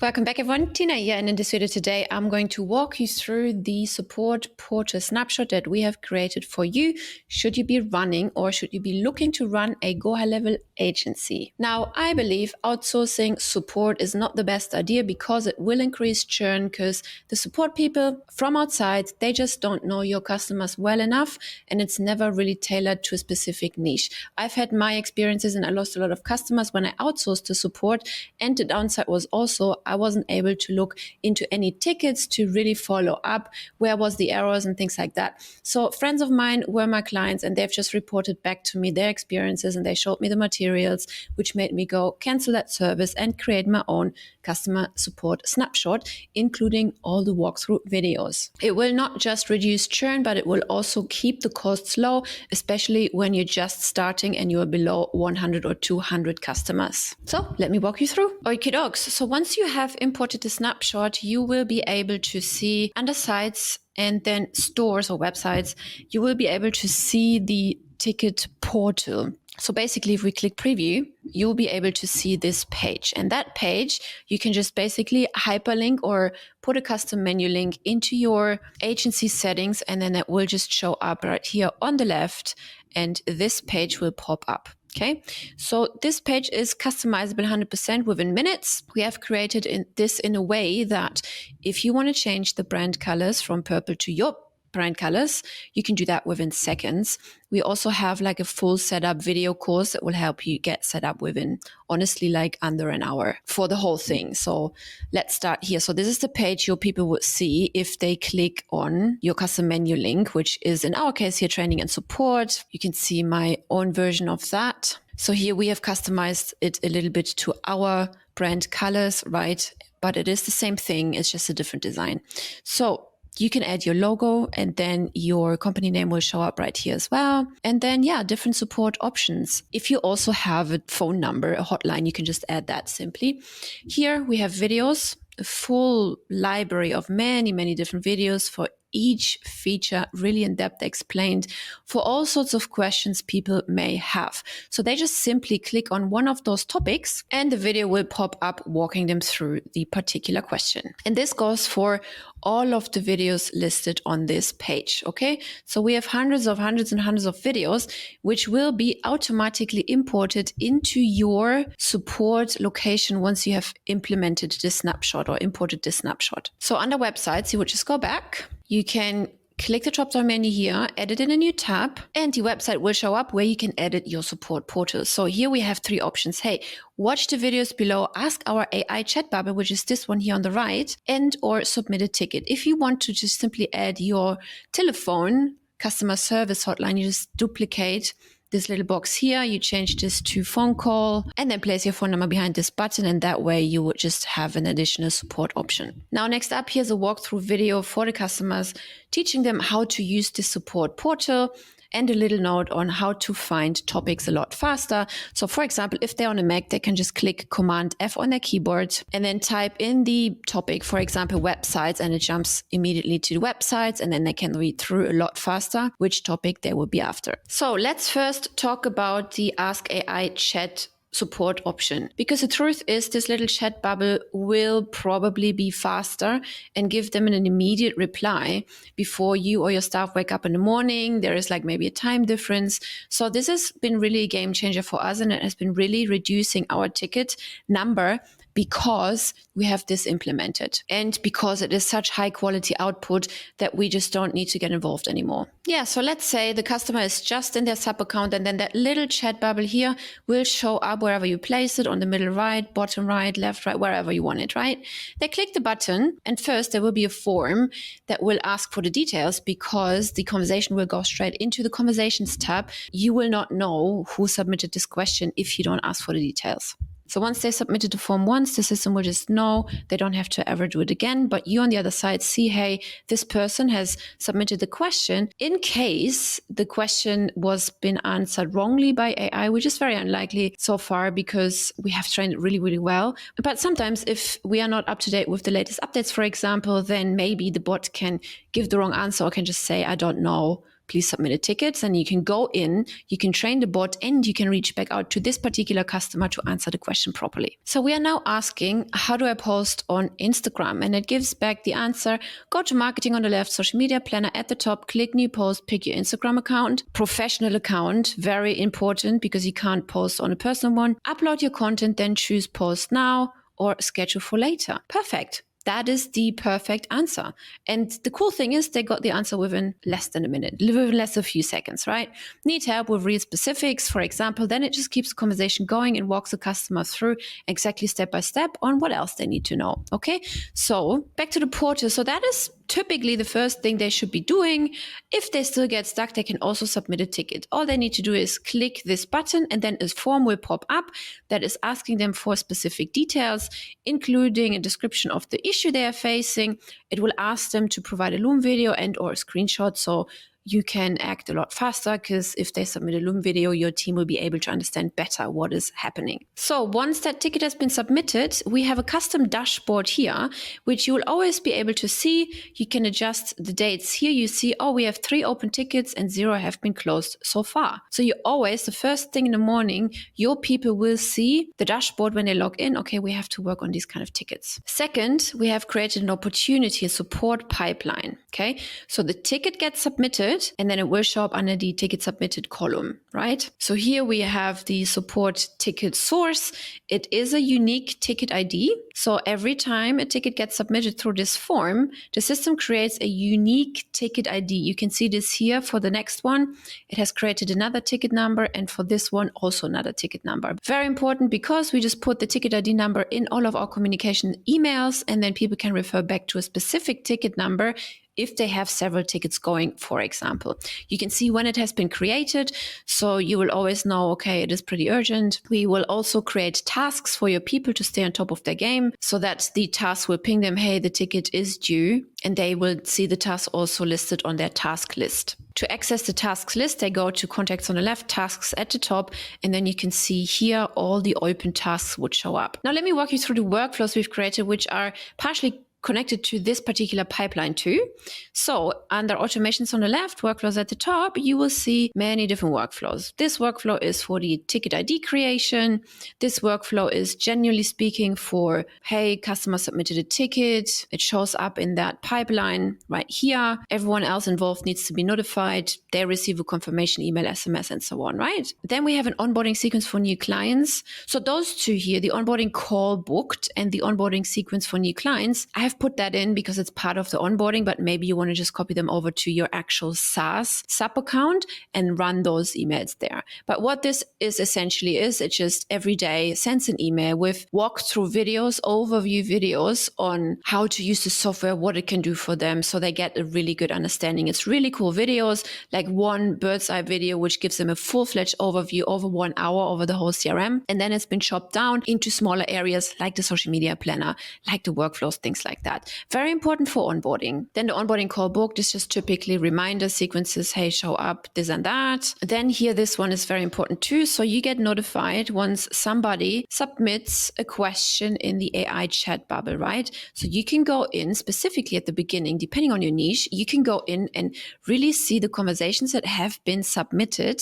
Welcome back everyone, Tina here, and in this video today I'm going to walk you through the support portal snapshot that we have created for you should you be running or should you be looking to run a GoHighLevel agency. Now I believe outsourcing support is not the best idea because it will increase churn, because the support people from outside, they just don't know your customers well enough and it's never really tailored to a specific niche. I've had my experiences and I lost a lot of customers when I outsourced the support, and the downside was also I wasn't able to look into any tickets to really follow up where was the errors and things like that. So friends of mine were my clients and they've just reported back to me their experiences and they showed me the materials, which made me go cancel that service and create my own customer support snapshot, including all the walkthrough videos. It will not just reduce churn, but it will also keep the costs low, especially when you're just starting and you're below 100 or 200 customers. So let me walk you through. Okie dokes. So once you have imported the snapshot, you will be able to see under sites and then stores or websites, you will be able to see the ticket portal. So basically, if we click preview, you'll be able to see this page. And that page, you can just basically hyperlink or put a custom menu link into your agency settings, and then that will just show up right here on the left, and this page will pop up. Okay, so this page is customizable 100% within minutes. We have created this in a way that if you want to change the brand colors from purple to your brand colors, you can do that within seconds. We also have like a full setup video course that will help you get set up within, honestly, like under an hour for the whole thing. So let's start here. So this is the page your people would see if they click on your custom menu link, which is in our case here, training and support. You can see my own version of that. So here we have customized it a little bit to our brand colors, right? But it is the same thing. It's just a different design. So you can add your logo and then your company name will show up right here as well. And then, yeah, different support options. If you also have a phone number, a hotline, you can just add that simply. Here we have videos, a full library of many, many different videos for each feature, really in depth explained for all sorts of questions people may have. So they just simply click on one of those topics and the video will pop up walking them through the particular question. And this goes for all of the videos listed on this page. Okay, so we have hundreds and hundreds of videos, which will be automatically imported into your support location once you have implemented this snapshot or imported this snapshot. So under websites, you would just go back. You can click the drop-down menu here, edit in a new tab, and the website will show up where you can edit your support portal. So here we have three options. Hey, watch the videos below, ask our AI chat bubble, which is this one here on the right, and or submit a ticket. If you want to just simply add your telephone customer service hotline, you just duplicate this little box here, you change this to phone call and then place your phone number behind this button, and that way you would just have an additional support option. Now next up, here's a walkthrough video for the customers, teaching them how to use the support portal and a little note on how to find topics a lot faster. So for example, if they're on a Mac, they can just click Command F on their keyboard and then type in the topic, for example, websites, and it jumps immediately to the websites, and then they can read through a lot faster which topic they will be after. So let's first talk about the Ask AI chat support option, because the truth is this little chat bubble will probably be faster and give them an immediate reply before you or your staff wake up in the morning. There is like maybe a time difference. So this has been really a game changer for us, and it has been really reducing our ticket number because we have this implemented and because it is such high quality output that we just don't need to get involved anymore. Yeah, so let's say the customer is just in their sub account, and then that little chat bubble here will show up wherever you place it, on the middle right, bottom right, left, right, wherever you want it, right? They click the button and first there will be a form that will ask for the details, because the conversation will go straight into the conversations tab. You will not know who submitted this question if you don't ask for the details. So once they submitted the form once, the system will just know. They don't have to ever do it again. But you on the other side see, hey, this person has submitted the question. In case the question was been answered wrongly by AI, which is very unlikely so far because we have trained it really, really well. But sometimes if we are not up to date with the latest updates, for example, then maybe the bot can give the wrong answer or can just say, I don't know, please submit a ticket. And you can go in, you can train the bot, and you can reach back out to this particular customer to answer the question properly. So we are now asking, how do I post on Instagram? And it gives back the answer. Go to marketing on the left, social media planner at the top, click new post, pick your Instagram account, professional account, very important because you can't post on a personal one. Upload your content, then choose post now or schedule for later. Perfect. That is the perfect answer. And the cool thing is they got the answer within less than a minute, within less than a few seconds, right? Need help with real specifics, for example, then it just keeps the conversation going and walks the customer through exactly step by step on what else they need to know. Okay, so back to the portal. So that is typically the first thing they should be doing. If they still get stuck, they can also submit a ticket. All they need to do is click this button and then a form will pop up that is asking them for specific details, including a description of the issue they are facing. It will ask them to provide a Loom video and or a screenshot, so you can act a lot faster because if they submit a Loom video, your team will be able to understand better what is happening. So once that ticket has been submitted, we have a custom dashboard here, which you will always be able to see. You can adjust the dates. Here you see, oh, we have 3 open tickets and 0 have been closed so far. So you always, the first thing in the morning, your people will see the dashboard when they log in. Okay, we have to work on these kind of tickets. Second, we have created an opportunity, a support pipeline. Okay, so the ticket gets submitted and then it will show up under the ticket submitted column, right? So here we have the support ticket source. It is a unique ticket ID. So every time a ticket gets submitted through this form, the system creates a unique ticket ID. You can see this here for the next one. It has created another ticket number, and for this one also another ticket number. Very important because we just put the ticket ID number in all of our communication emails, and then people can refer back to a specific ticket number if they have several tickets going, for example. You can see when it has been created, so you will always know, okay, it is pretty urgent. We will also create tasks for your people to stay on top of their game, so that the task will ping them, hey, the ticket is due, and they will see the task also listed on their task list. To access the tasks list, they go to contacts on the left, tasks at the top, and then you can see here all the open tasks would show up. Now let me walk you through the workflows we've created, which are partially connected to this particular pipeline too. So under automations on the left, workflows at the top, you will see many different workflows. This workflow is for the ticket ID creation. This workflow is generally speaking for, hey, customer submitted a ticket. It shows up in that pipeline right here. Everyone else involved needs to be notified. They receive a confirmation email, SMS, and so on, right? Then we have an onboarding sequence for new clients. So those two here, the onboarding call booked and the onboarding sequence for new clients, I have put that in because it's part of the onboarding, but maybe you want to just copy them over to your actual SaaS sub account and run those emails there. But what this is essentially is it just every day sends an email with walkthrough videos, overview videos on how to use the software, what it can do for them, so they get a really good understanding. It's really cool videos, like one bird's eye video, which gives them a full-fledged overview over 1 hour over the whole CRM. And then it's been chopped down into smaller areas like the social media planner, like the workflows, things like that. Very important for onboarding. Then the onboarding call booked is just typically reminder sequences, hey, show up, this and that. Then here, this one is very important too. So you get notified once somebody submits a question in the AI chat bubble, right? So you can go in specifically at the beginning, depending on your niche, you can go in and really see the conversations that have been submitted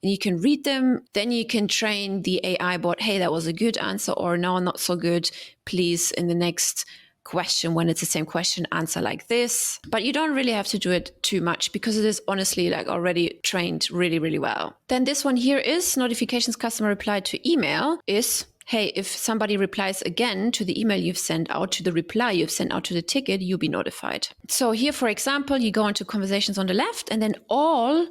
and you can read them. Then you can train the AI bot, hey, that was a good answer, or no, not so good. Please, in the next question, when it's the same question, answer like this. But you don't really have to do it too much because it is honestly like already trained really, really well. Then this one here is notifications customer replied to email is, hey, if somebody replies again to the email you've sent out, to the reply you've sent out to the ticket, you'll be notified. So here, for example, you go into conversations on the left and then all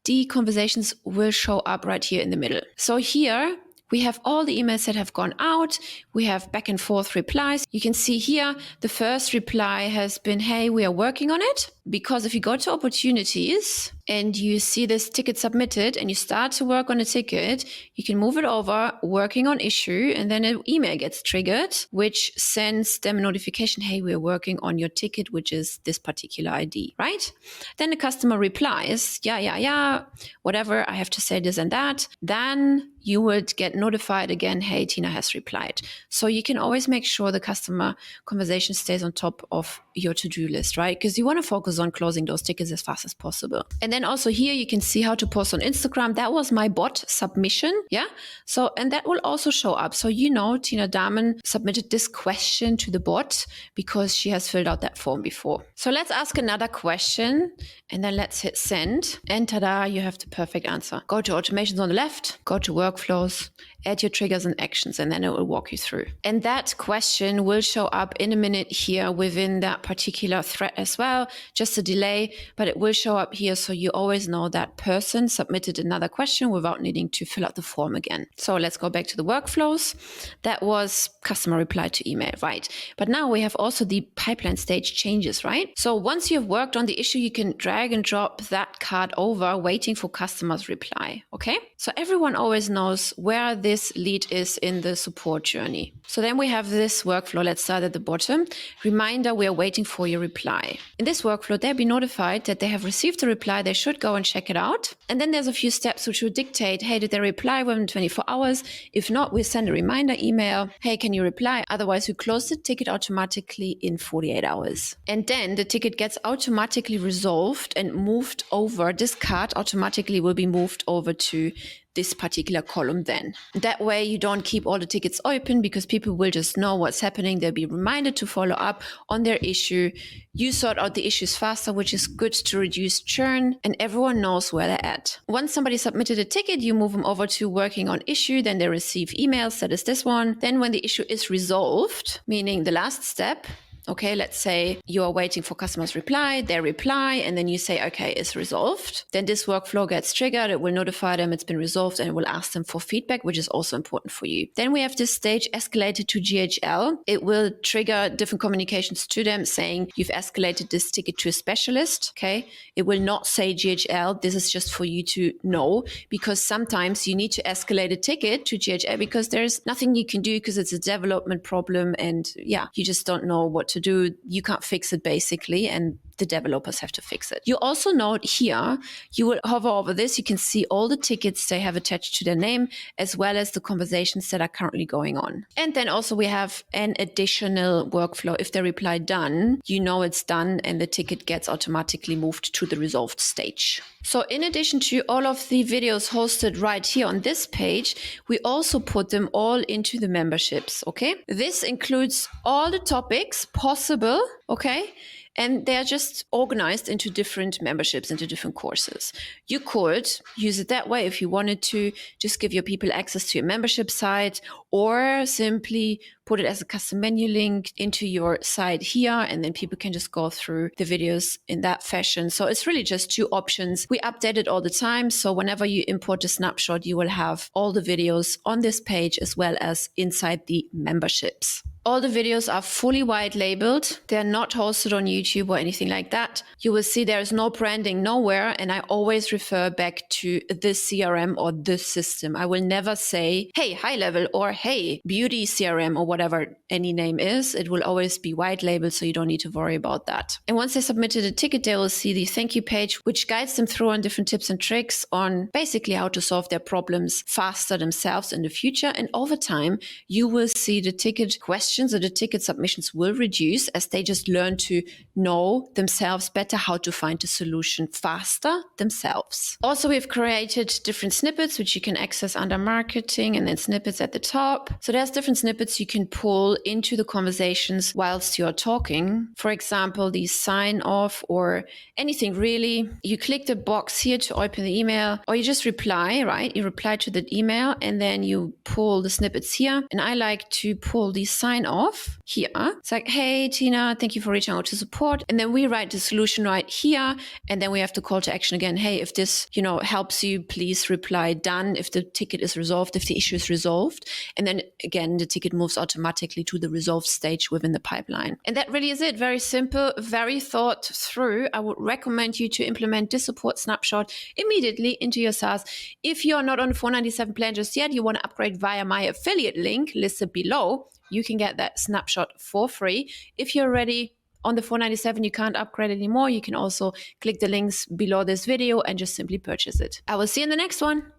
the conversations will show up right here in the middle. So here, we have all the emails that have gone out. We have back and forth replies. You can see here, the first reply has been, hey, we are working on it. Because if you go to opportunities and you see this ticket submitted and you start to work on a ticket, you can move it over, working on issue, and then an email gets triggered, which sends them a notification, hey, we are working on your ticket, which is this particular ID, right? Then the customer replies, yeah, whatever, I have to say this and that. Then you would get notified again, hey, Tina has replied. So you can always make sure the customer conversation stays on top of your to-do list, right? Because you want to focus on closing those tickets as fast as possible. And then also here you can see how to post on Instagram. That was my bot submission. Yeah. So, and that will also show up. So, Tina Dahmen submitted this question to the bot because she has filled out that form before. So let's ask another question and then let's hit send. And ta-da, you have the perfect answer. Go to automations on the left, go to workflows, add your triggers and actions, and then it will walk you through. And that question will show up in a minute here within that particular thread as well. Just a delay, but it will show up here so you always know that person submitted another question without needing to fill out the form again. So let's go back to the workflows. That was customer reply to email, right? But now we have also the pipeline stage changes, right? So once you've worked on the issue, you can drag and drop that card over waiting for customer's reply, okay? So everyone always knows where this lead is in the support journey. So then we have this workflow. Let's start at the bottom. Reminder, we are waiting for your reply. In this workflow, they'll be notified that they have received a reply. They should go and check it out. And then there's a few steps which will dictate, hey, did they reply within 24 hours? If not, we send a reminder email. Hey, can you reply? Otherwise, we close the ticket automatically in 48 hours. And then the ticket gets automatically resolved and moved over. This card automatically will be moved over to this particular column then. That way you don't keep all the tickets open because people will just know what's happening. They'll be reminded to follow up on their issue. You sort out the issues faster, which is good to reduce churn, and everyone knows where they're at. Once somebody submitted a ticket, you move them over to working on issue, then they receive emails, that is this one. Then when the issue is resolved, meaning the last step, okay, let's say you are waiting for customer's reply, they reply, and then you say, okay, it's resolved. Then this workflow gets triggered. It will notify them it's been resolved and it will ask them for feedback, which is also important for you. Then we have this stage escalated to GHL. It will trigger different communications to them saying you've escalated this ticket to a specialist, okay? It will not say GHL. This is just for you to know because sometimes you need to escalate a ticket to GHL because there's nothing you can do because it's a development problem and yeah, you just don't know what to do. You can't fix it basically, and the developers have to fix it. You also note here, you will hover over this, you can see all the tickets they have attached to their name, as well as the conversations that are currently going on. And then also we have an additional workflow. If they reply done, you know it's done and the ticket gets automatically moved to the resolved stage. So in addition to all of the videos hosted right here on this page, we also put them all into the memberships, okay? This includes all the topics possible, okay? And they're just organized into different memberships, into different courses. You could use it that way if you wanted to, just give your people access to your membership site, or simply put it as a custom menu link into your site here, and then people can just go through the videos in that fashion. So it's really just two options. We update it all the time. So whenever you import a snapshot, you will have all the videos on this page as well as inside the memberships. All the videos are fully white labeled. They're not hosted on YouTube or anything like that. You will see there is no branding nowhere. And I always refer back to this CRM or this system. I will never say, hey, high level, or hey, beauty CRM, or whatever any name is. It will always be white labeled, so you don't need to worry about that. And once they submitted a ticket, they will see the thank you page, which guides them through on different tips and tricks on basically how to solve their problems faster themselves in the future. And over time, you will see the ticket questions or the ticket submissions will reduce as they just learn to know themselves better how to find the solution faster themselves. Also, we've created different snippets, which you can access under marketing, and then snippets at the top. So there's different snippets you can pull into the conversations whilst you're talking. For example, the sign off or anything really. You click the box here to open the email, or you just reply, right? You reply to the email and then you pull the snippets here. And I like to pull the sign off here. It's like, hey, Tina, thank you for reaching out to support. And then we write the solution right here. And then we have the call to action again. Hey, if this, helps you, please reply done if the ticket is resolved, if the issue is resolved. And then again, the ticket moves automatically to the resolved stage within the pipeline. And that really is it. Very simple, very thought through. I would recommend you to implement this support snapshot immediately into your SaaS. If you're not on the 497 plan just yet, you want to upgrade via my affiliate link listed below, you can get that snapshot for free. If you're already on the 497, you can't upgrade anymore, you can also click the links below this video and just simply purchase it. I will see you in the next one.